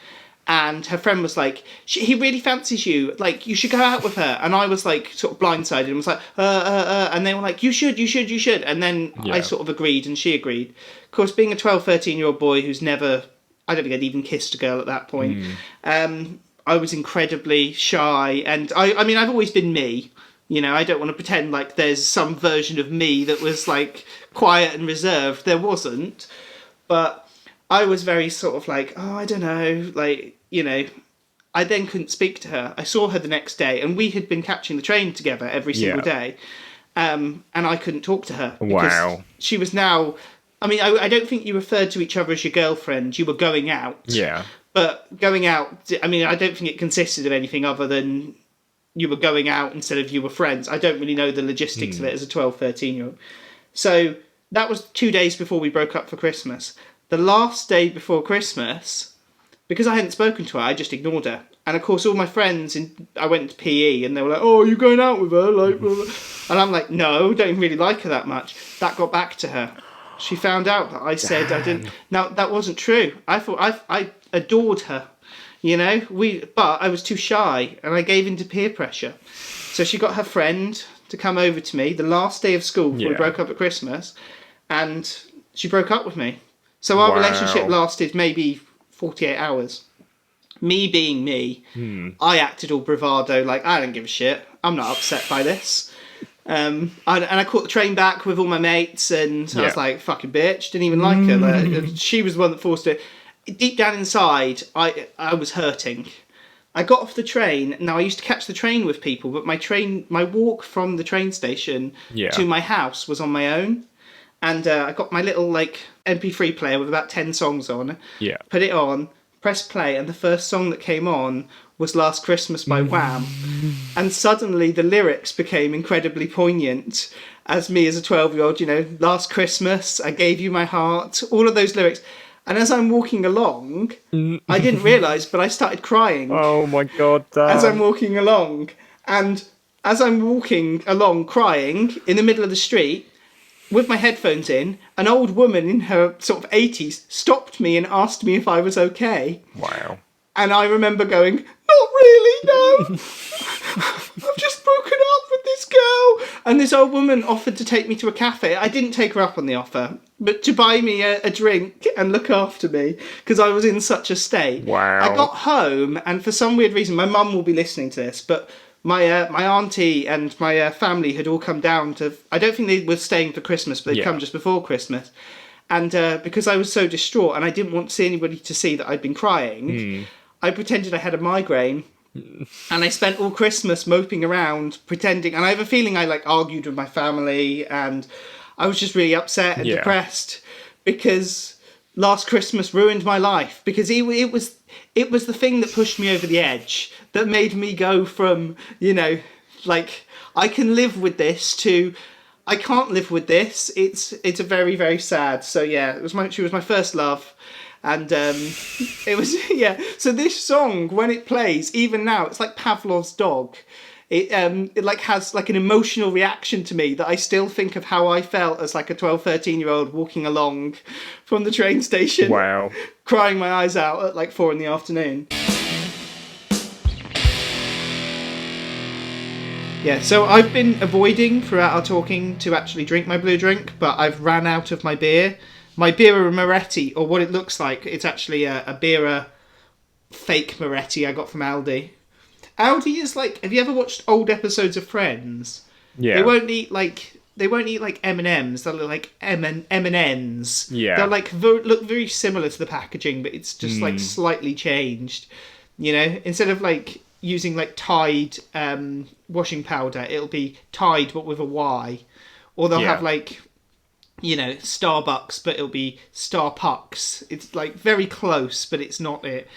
And her friend was like, he really fancies you. Like, you should go out with her. And I was like, sort of blindsided and was like, and they were like, you should. And then I sort of agreed and she agreed. Of course, being a 12, 13-year-old boy who's never, I don't think I'd even kissed a girl at that point. I was incredibly shy, and I mean, I've always been me. You know, I don't want to pretend like there's some version of me that was like quiet and reserved. There wasn't, but I was very sort of like, oh, I don't know, like, you know. I then couldn't speak to her. I saw her the next day, and we had been catching the train together every single day. And I couldn't talk to her. Wow. She was now... I mean, I don't think you referred to each other as your girlfriend. You were going out. Yeah. But going out... I mean, I don't think it consisted of anything other than you were going out instead of you were friends. I don't really know the logistics of it as a 12, 13-year-old. So that was 2 days before we broke up for Christmas. The last day before Christmas... Because I hadn't spoken to her, I just ignored her. And of course, all my friends, I went to PE, and they were like, "Oh, are you going out with her?" Like, blah, blah. And I'm like, "No, don't really like her that much." That got back to her. She found out that I said I didn't. Now that wasn't true. I thought I adored her, you know. But I was too shy, and I gave in to peer pressure. So she got her friend to come over to me the last day of school before we broke up at Christmas, and she broke up with me. So our relationship lasted maybe 48 hours. Me being me, I acted all bravado, like, I don't give a shit. I'm not upset by this. And I caught the train back with all my mates, and I was like, fucking bitch, didn't even like her. Like, she was the one that forced it. Deep down inside, I was hurting. I got off the train. Now, I used to catch the train with people, but my walk from the train station to my house was on my own. And I got my little, like, MP3 player with about 10 songs on. Yeah. Put it on, press play, and the first song that came on was Last Christmas by Wham. And suddenly the lyrics became incredibly poignant as me as a 12-year-old, you know, last Christmas, I gave you my heart, all of those lyrics. And as I'm walking along, I didn't realise, but I started crying. Oh my God, Dan. As I'm walking along. And as I'm walking along crying in the middle of the street, with my headphones in, an old woman in her sort of 80s stopped me and asked me if I was okay. Wow. And I remember going, "Not really, no. I've just broken up with this girl." And this old woman offered to take me to a cafe. I didn't take her up on the offer, but to buy me a drink and look after me, because I was in such a state. Wow. I got home, and for some weird reason, my mum will be listening to this, but my auntie and my family had all come down to... I don't think they were staying for Christmas, but they'd come just before Christmas. And because I was so distraught and I didn't want anybody to see that I'd been crying, I pretended I had a migraine. And I spent all Christmas moping around, pretending... And I have a feeling I, like, argued with my family, and I was just really upset and depressed because Last Christmas ruined my life. Because it was the thing that pushed me over the edge, that made me go from, you know, like, I can live with this to, I can't live with this. It's a very, very sad. So yeah, she was my first love. And it was, so this song, when it plays, even now, it's like Pavlov's dog. It like has like an emotional reaction to me that I still think of how I felt as like a 12, 13-year-old walking along from the train station. Wow. Crying my eyes out at like 4 PM. Yeah, so I've been avoiding throughout our talking to actually drink my blue drink, but I've ran out of my beer. My Birra Moretti, or what it looks like, it's actually a Birra fake Moretti I got from Aldi. Aldi is like, have you ever watched old episodes of Friends? Yeah. They won't eat like M&Ms. They'll look like M&Ns. Yeah. They'll like look very similar to the packaging, but it's just like slightly changed. You know, instead of like using like Tide washing powder, it'll be Tide but with a Y. Or they'll have like, you know, Starbucks, but it'll be Starpucks. It's like very close, but it's not it.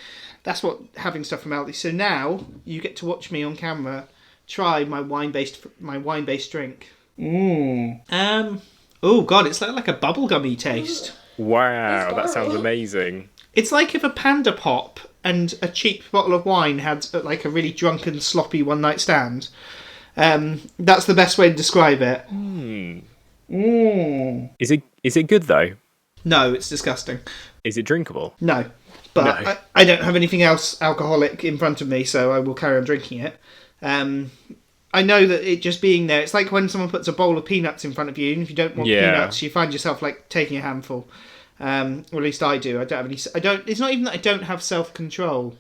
That's what having stuff from Aldi. So now you get to watch me on camera try my wine-based drink. Oh god, it's like a bubblegummy taste. Wow, that sounds amazing. It's like if a Panda Pop and a cheap bottle of wine had like a really drunken, sloppy one-night stand. That's the best way to describe it. Is it good though? No, it's disgusting. Is it drinkable? No. But no. I don't have anything else alcoholic in front of me, so I will carry on drinking it. I know that it just being there, it's like when someone puts a bowl of peanuts in front of you, and if you don't want peanuts, you find yourself like taking a handful. Or at least I do. I don't have any. I don't. It's not even that I don't have self-control.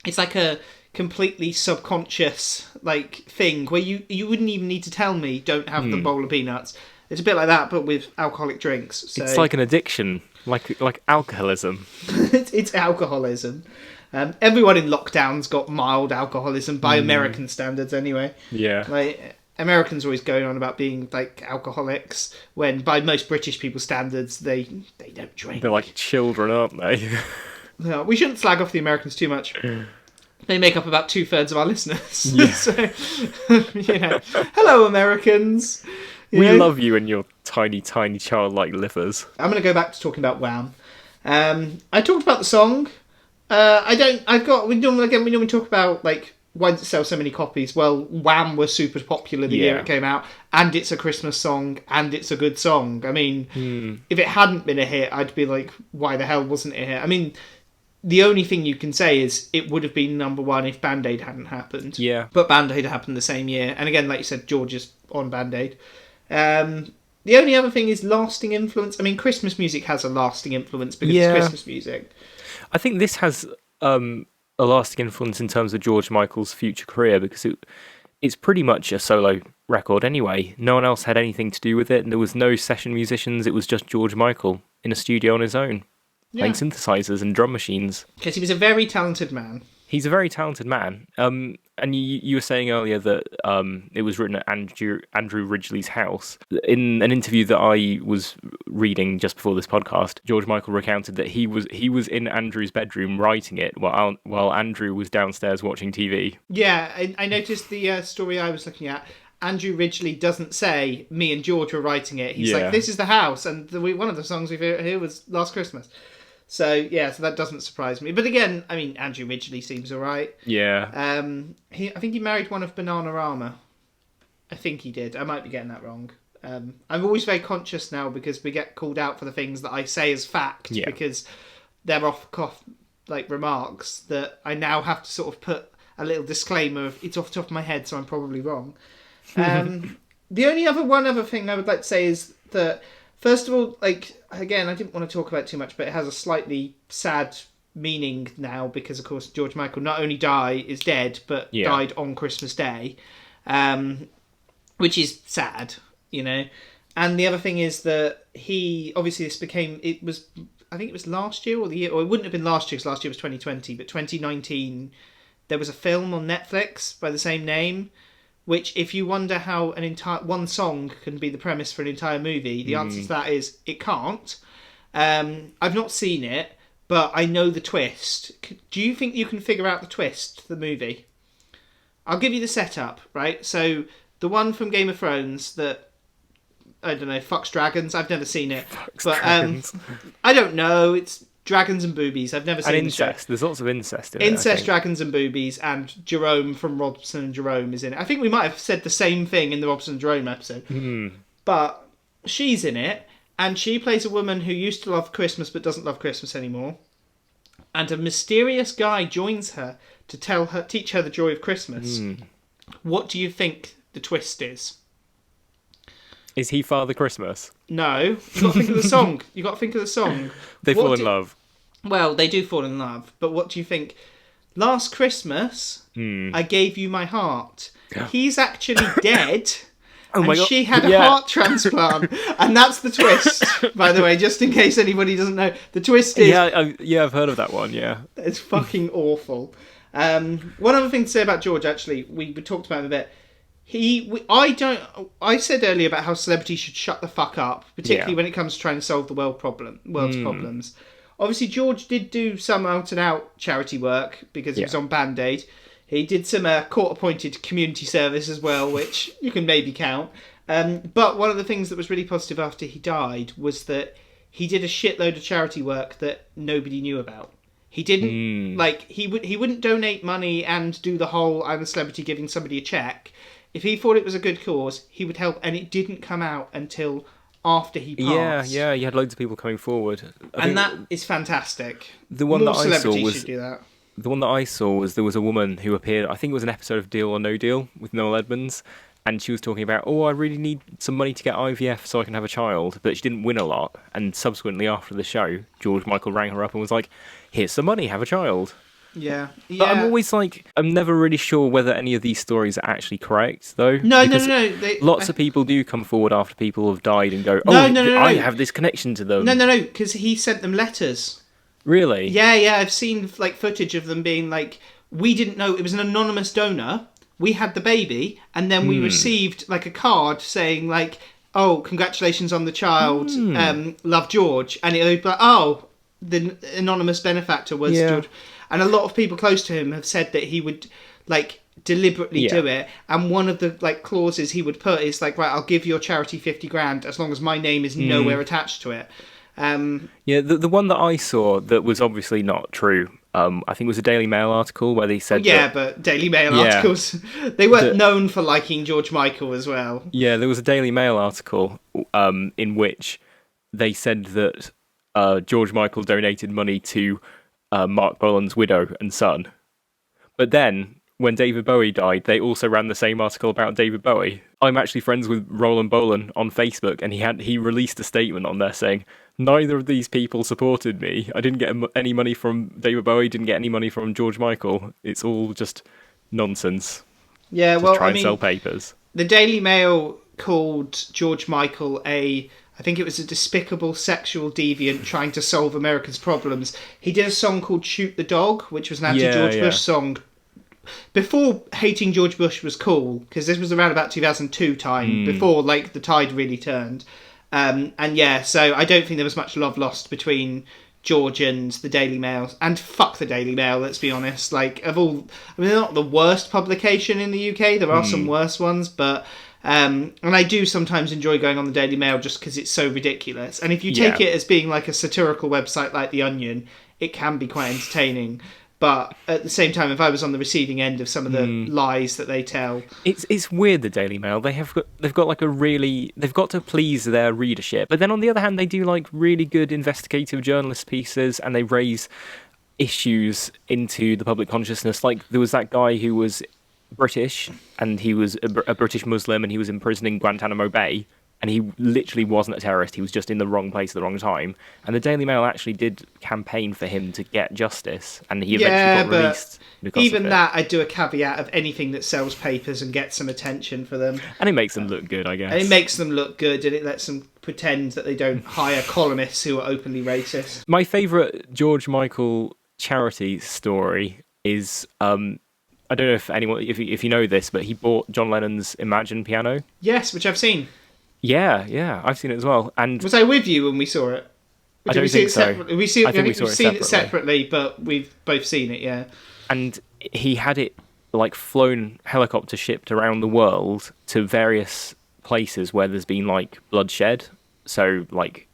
It's like a completely subconscious thing where you wouldn't even need to tell me don't have the bowl of peanuts. It's a bit like that, but with alcoholic drinks. So It's like an addiction, like alcoholism. it's alcoholism. Everyone in lockdown's got mild alcoholism by American standards, anyway. Yeah. Americans are always going on about being alcoholics when, by most British people's standards, they don't drink. They're like children, aren't they? No, we shouldn't slag off the Americans too much. They make up about 2/3 of our listeners. Yeah. So, hello, Americans. We love you and your tiny, tiny childlike livers. I'm going to go back to talking about Wham. I talked about the song. We normally talk about why did it sell so many copies? Well, Wham was super popular the year it came out, and it's a Christmas song, and it's a good song. I mean, if it hadn't been a hit, I'd be like, why the hell wasn't it a hit? I mean, the only thing you can say is it would have been number one if Band Aid hadn't happened. Yeah. But Band Aid happened the same year, and again, like you said, George is on Band Aid. The only other thing is lasting influence. I mean, Christmas music has a lasting influence because it's Christmas music. I think this has a lasting influence in terms of George Michael's future career because it's pretty much a solo record anyway. No one else had anything to do with it, and there was no session musicians. It was just George Michael in a studio on his own, playing synthesizers and drum machines. Because he was a very talented man. He's a very talented man. And you were saying earlier that it was written at Andrew Ridgeley's house. In an interview that I was reading just before this podcast, George Michael recounted that he was in Andrew's bedroom writing it while Andrew was downstairs watching TV. Yeah, I noticed the story I was looking at. Andrew Ridgeley doesn't say, me and George were writing it. He's like, this is the house, and one of the songs we've heard here was Last Christmas. So that doesn't surprise me. But again, I mean, Andrew Ridgeley seems alright. Yeah. I think he married one of Bananarama. I think he did. I might be getting that wrong. I'm always very conscious now because we get called out for the things that I say as fact because they're off-cuff remarks that I now have to sort of put a little disclaimer of it's off the top of my head, so I'm probably wrong. The only other thing I would like to say is that, first of all, again, I didn't want to talk about it too much, but it has a slightly sad meaning now because, of course, George Michael not only is dead, but died on Christmas Day, which is sad, And the other thing is that obviously I think it was last year or the year, or it wouldn't have been last year because last year was 2020, but 2019, there was a film on Netflix by the same name, which, if you wonder how one song can be the premise for an entire movie, the answer to that is it can't. I've not seen it, but I know the twist. Do you think you can figure out the twist, the movie? I'll give you the setup, right? So, the one from Game of Thrones that, I don't know, fucks dragons. I've never seen it. Dragons. I don't know. It's dragons and boobies. I've never seen And incest. There's lots of incest in it. Incest, dragons and boobies, and Jerome from Robson and Jerome is in it. I think we might have said the same thing in the Robson and Jerome episode. But she's in it, and she plays a woman who used to love Christmas but doesn't love Christmas anymore. And a mysterious guy joins her to teach her the joy of Christmas. What do you think the twist is? Is he Father Christmas? No. You've got to think of the song. They fall in love. Well, they do fall in love. But what do you think? Last Christmas, I gave you my heart. He's actually dead. Oh my God. She had a heart transplant. And that's the twist, by the way, just in case anybody doesn't know. The twist is... I've heard of that one, yeah. It's fucking awful. One other thing to say about George, actually, we talked about him a bit. I said earlier about how celebrities should shut the fuck up, particularly when it comes to trying to solve the world's problems. Obviously, George did do some out-and-out charity work because he was on Band Aid. He did some court-appointed community service as well, which you can maybe count. But one of the things that was really positive after he died was that he did a shitload of charity work that nobody knew about. He didn't he wouldn't donate money and do the whole I'm a celebrity giving somebody a check. If he thought it was a good cause, he would help, and it didn't come out until after he passed. Yeah, you had loads of people coming forward. And that is fantastic. The one More that I saw should do that. The one that I saw was there was a woman who appeared, I think it was an episode of Deal or No Deal with Noel Edmonds, and she was talking about, oh, I really need some money to get IVF so I can have a child, but she didn't win a lot. And subsequently, after the show, George Michael rang her up and was like, here's some money, have a child. Yeah. But I'm always like, I'm never really sure whether any of these stories are actually correct, though. No. Lots of people do come forward after people have died and go, I have this connection to them. No, because he sent them letters. Really? Yeah, I've seen like footage of them being like, we didn't know, it was an anonymous donor, we had the baby, and then we received like a card saying like, oh, congratulations on the child, love George. And it would be like, oh, the anonymous benefactor was George. And a lot of people close to him have said that he would like deliberately do it. And one of the like clauses he would put is like, right, I'll give your charity 50 grand as long as my name is nowhere attached to it. The one that I saw that was obviously not true, I think it was a Daily Mail article where they said but Daily Mail articles, they weren't known for liking George Michael as well. Yeah, there was a Daily Mail article in which they said that George Michael donated money to Mark Bolan's widow and son. But then, when David Bowie died, they also ran the same article about David Bowie. I'm actually friends with Roland Bolan on Facebook, and he released a statement on there saying, neither of these people supported me. I didn't get any money from David Bowie, didn't get any money from George Michael. It's all just nonsense. Yeah, just try and sell papers. The Daily Mail called George Michael I think it was a despicable sexual deviant trying to solve America's problems. He did a song called Shoot the Dog, which was an anti-George Bush song. Before hating George Bush was cool, because this was around about 2002 time, before like the tide really turned. So I don't think there was much love lost between George and the Daily Mail. And fuck the Daily Mail, let's be honest. Like, they're not the worst publication in the UK. There are some worse ones, but... and I do sometimes enjoy going on the Daily Mail just because it's so ridiculous. And if you take it as being like a satirical website like The Onion, it can be quite entertaining. But at the same time, if I was on the receiving end of some of the lies that they tell, it's weird. The Daily Mail, they've got to please their readership. But then on the other hand, they do like really good investigative journalist pieces, and they raise issues into the public consciousness. Like there was that guy who was British, and he was a British Muslim, and he was in prison in Guantanamo Bay, and he literally wasn't a terrorist. He was just in the wrong place at the wrong time. And the Daily Mail actually did campaign for him to get justice, and he eventually got released. Even that, I'd do a caveat of anything that sells papers and gets some attention for them. And it makes them look good, I guess. And it makes them look good, and it lets them pretend that they don't hire columnists who are openly racist. My favourite George Michael charity story is... I don't know if you know this, but he bought John Lennon's Imagine piano. Yes, which I've seen. Yeah, I've seen it as well. And was I with you when we saw it? I don't think so. We've seen it separately, but we've both seen it. Yeah. And he had it like flown helicopter shipped around the world to various places where there's been like bloodshed. So like,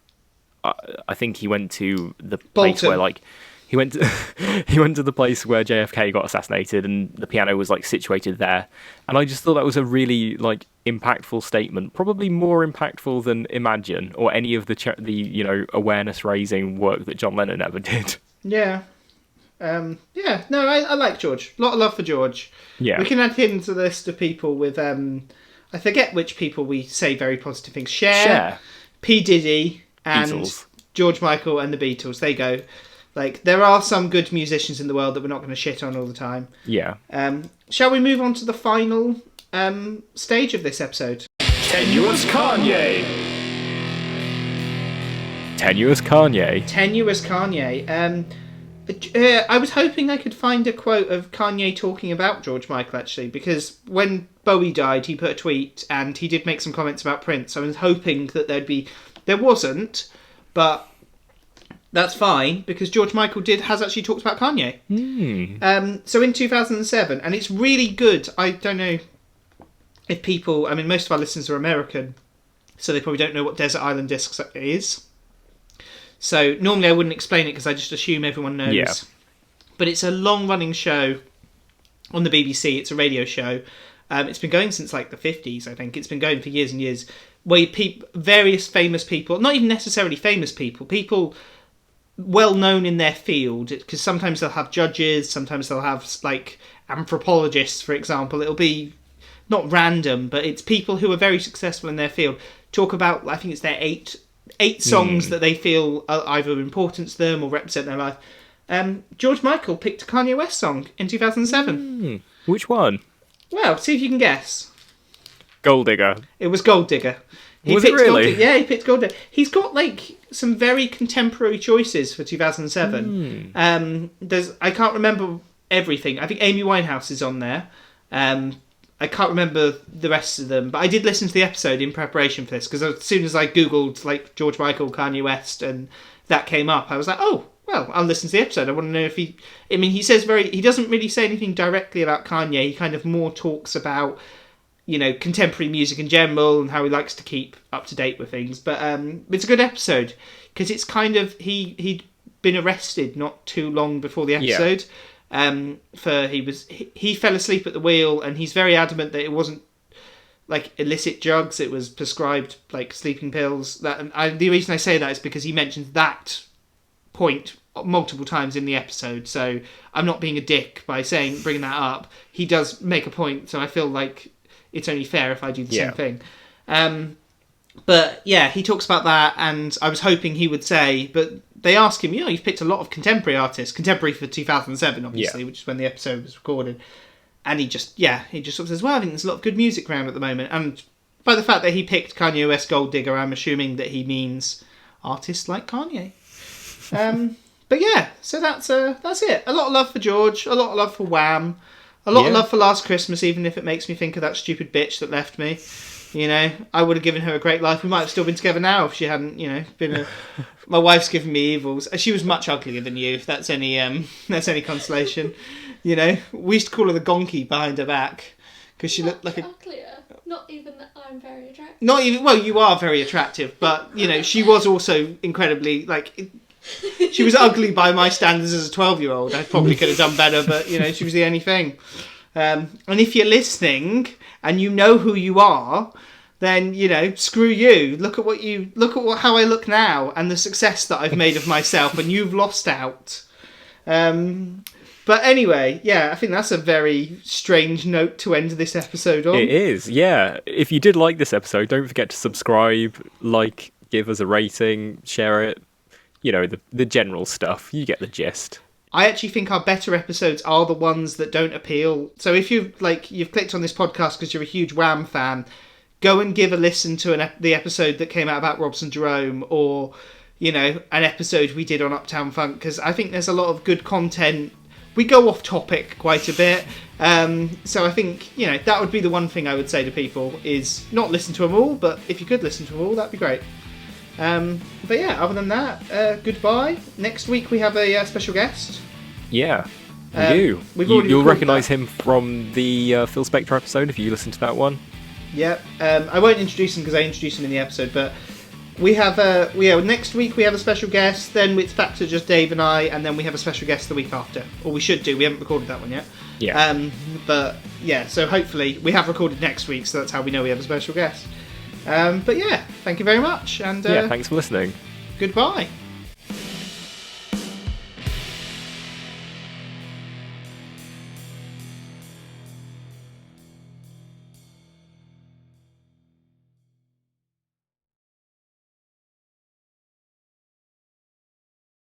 I think he went to the place where like. He went to the place where JFK got assassinated, and the piano was like situated there. And I just thought that was a really like impactful statement, probably more impactful than Imagine or any of the awareness raising work that John Lennon ever did. Yeah. No, I like George. A lot of love for George. Yeah. We can add him to the list of people with I forget which people we say very positive things. Cher. P. Diddy, and Beatles. George Michael and the Beatles. There you go. Like, there are some good musicians in the world that we're not going to shit on all the time. Yeah. Shall we move on to the final stage of this episode? Tenuous Kanye. Tenuous Kanye. Tenuous Kanye. I was hoping I could find a quote of Kanye talking about George Michael, actually, because when Bowie died, he put a tweet, and he did make some comments about Prince. I was hoping that there wasn't, but... that's fine, because George Michael has actually talked about Kanye. So in 2007, and it's really good. I don't know if people... most of our listeners are American, so they probably don't know what Desert Island Discs is. So normally I wouldn't explain it, because I just assume everyone knows. Yeah. But it's a long-running show on the BBC. It's a radio show. It's been going since like the 50s, I think. It's been going for years and years, where various famous people, not even necessarily famous people well known in their field, because sometimes they'll have judges, sometimes they'll have like anthropologists, for example. It'll be not random, but it's people who are very successful in their field talk about, I think it's their eight songs that they feel are either important to them or represent their life. George Michael picked a Kanye West song in 2007. Which one? Well, see if you can guess. Gold Digger. It was Gold Digger. Was it really? Yeah, he picked Gold Digger. He's got like some very contemporary choices for 2007. I can't remember everything. I think Amy Winehouse is on there. I can't remember the rest of them, but I did listen to the episode in preparation for this, because as soon as I googled like George Michael, Kanye West, and that came up, I was like, oh, well, I'll listen to the episode. I want to know if he... I mean, he doesn't really say anything directly about Kanye. He kind of more talks about, you know, contemporary music in general and how he likes to keep up to date with things. But it's a good episode, because it's kind of... He'd been arrested not too long before the episode. He fell asleep at the wheel, and he's very adamant that it wasn't like illicit drugs, it was prescribed like sleeping pills. The reason I say that is because he mentions that point multiple times in the episode, so I'm not being a dick by bringing that up. He does make a point, so I feel like it's only fair if I do the same thing. But yeah, he talks about that, and I was hoping he would say, but they ask him, you've picked a lot of contemporary artists, contemporary for 2007, obviously, which is when the episode was recorded. And he just sort of says, well, I think there's a lot of good music around at the moment. And by the fact that he picked Kanye West Gold Digger, I'm assuming that he means artists like Kanye. But yeah, so that's it. A lot of love for George, a lot of love for Wham, a lot of love for Last Christmas, even if it makes me think of that stupid bitch that left me. You know, I would have given her a great life. We might have still been together now if she hadn't, been my wife's given me evils. She was much uglier than you, if that's any consolation. You know, we used to call her the gonky behind her back because she looked like uglier. Not even that I'm very attractive. Not even, well, you are very attractive, but she was also incredibly she was ugly by my standards as a 12-year-old. I probably could have done better, but she was the only thing. And if you're listening and you know who you are, then screw you. Look at how I look now and the success that I've made of myself, and you've lost out. But anyway, yeah, I think that's a very strange note to end this episode on. It is, yeah. If you did like this episode, don't forget to subscribe, give us a rating, share it. The general stuff. You get the gist. I actually think our better episodes are the ones that don't appeal. So if you've clicked on this podcast because you're a huge Wham fan, go and give a listen to the episode that came out about Robson Jerome, or an episode we did on Uptown Funk, because I think there's a lot of good content. We go off topic quite a bit, so I think that would be the one thing I would say to people is not listen to them all, but if you could listen to them all, that'd be great. But yeah, other than that, goodbye. Next week we have a special guest. Yeah, we do. You'll recognise him from the Phil Spector episode if you listen to that one. Yeah, I won't introduce him because I introduced him in the episode, but we have next week we have a special guest, then it's back to just Dave and I, and then we have a special guest the week after. Or we should do, we haven't recorded that one yet. Yeah. But yeah, so hopefully we have recorded next week, so that's how we know we have a special guest. But yeah, thank you very much, and thanks for listening. Goodbye.